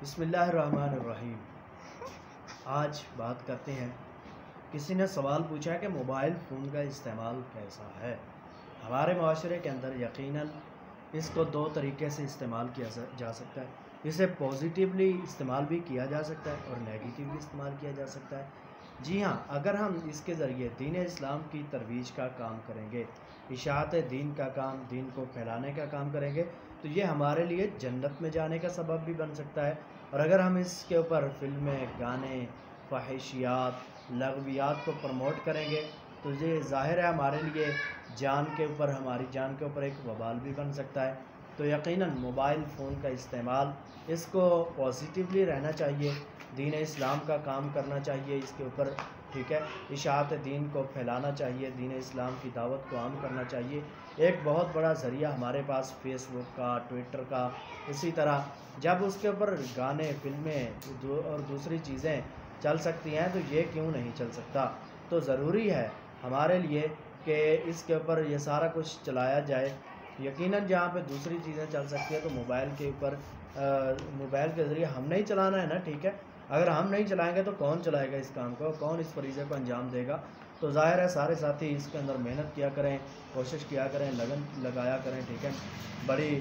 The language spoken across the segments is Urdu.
بسم اللہ الرحمن الرحیم۔ آج بات کرتے ہیں، کسی نے سوال پوچھا کہ موبائل فون کا استعمال کیسا ہے۔ ہمارے معاشرے کے اندر یقیناً اس کو دو طریقے سے استعمال کیا جا سکتا ہے۔ اسے پازیٹیولی استعمال بھی کیا جا سکتا ہے اور نیگیٹیو بھی استعمال کیا جا سکتا ہے۔ جی ہاں، اگر ہم اس کے ذریعے دین اسلام کی ترویج کا کام کریں گے، اشاعت دین کا کام، دین کو پھیلانے کا کام کریں گے، تو یہ ہمارے لیے جنت میں جانے کا سبب بھی بن سکتا ہے۔ اور اگر ہم اس کے اوپر فلمیں، گانے، فحشیات، لغویات کو پروموٹ کریں گے تو یہ ظاہر ہے ہمارے لیے ہماری جان کے اوپر ایک وبال بھی بن سکتا ہے۔ تو یقیناً موبائل فون کا استعمال، اس کو پازیٹیولی رہنا چاہیے، دین اسلام کا کام کرنا چاہیے اس کے اوپر، ٹھیک ہے، اشاعت دین کو پھیلانا چاہیے، دین اسلام کی دعوت کو عام کرنا چاہیے۔ ایک بہت بڑا ذریعہ ہمارے پاس فیس بک کا، ٹویٹر کا، اسی طرح جب اس کے اوپر گانے، فلمیں اور دوسری چیزیں چل سکتی ہیں تو یہ کیوں نہیں چل سکتا۔ تو ضروری ہے ہمارے لیے کہ اس کے اوپر یہ سارا کچھ چلایا جائے۔ یقیناً جہاں پہ دوسری چیزیں چل سکتی ہیں تو موبائل کے اوپر موبائل کے ذریعے ہم نے ہی چلانا ہے نا، ٹھیک ہے۔ اگر ہم نہیں چلائیں گے تو کون چلائے گا اس کام کو، کون اس فریضے کو انجام دے گا۔ تو ظاہر ہے سارے ساتھی اس کے اندر محنت کیا کریں، کوشش کیا کریں، لگن لگایا کریں، ٹھیک ہے، بڑی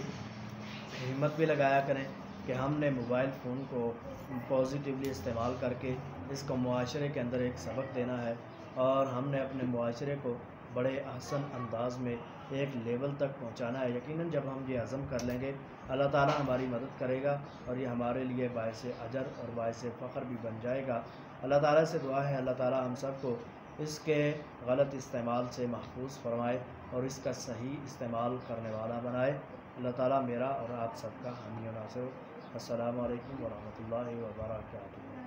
ہمت بھی لگایا کریں کہ ہم نے موبائل فون کو پازیٹیولی استعمال کر کے اس کو معاشرے کے اندر ایک سبق دینا ہے، اور ہم نے اپنے معاشرے کو بڑے احسن انداز میں ایک لیول تک پہنچانا ہے۔ یقیناً جب ہم یہ عزم کر لیں گے، اللہ تعالیٰ ہماری مدد کرے گا اور یہ ہمارے لیے باعث اجر اور باعث فخر بھی بن جائے گا۔ اللہ تعالیٰ سے دعا ہے اللہ تعالیٰ ہم سب کو اس کے غلط استعمال سے محفوظ فرمائے اور اس کا صحیح استعمال کرنے والا بنائے۔ اللہ تعالیٰ میرا اور آپ سب کا حامی و ناصر ہو۔ السلام علیکم ورحمۃ اللہ وبرکاتہ۔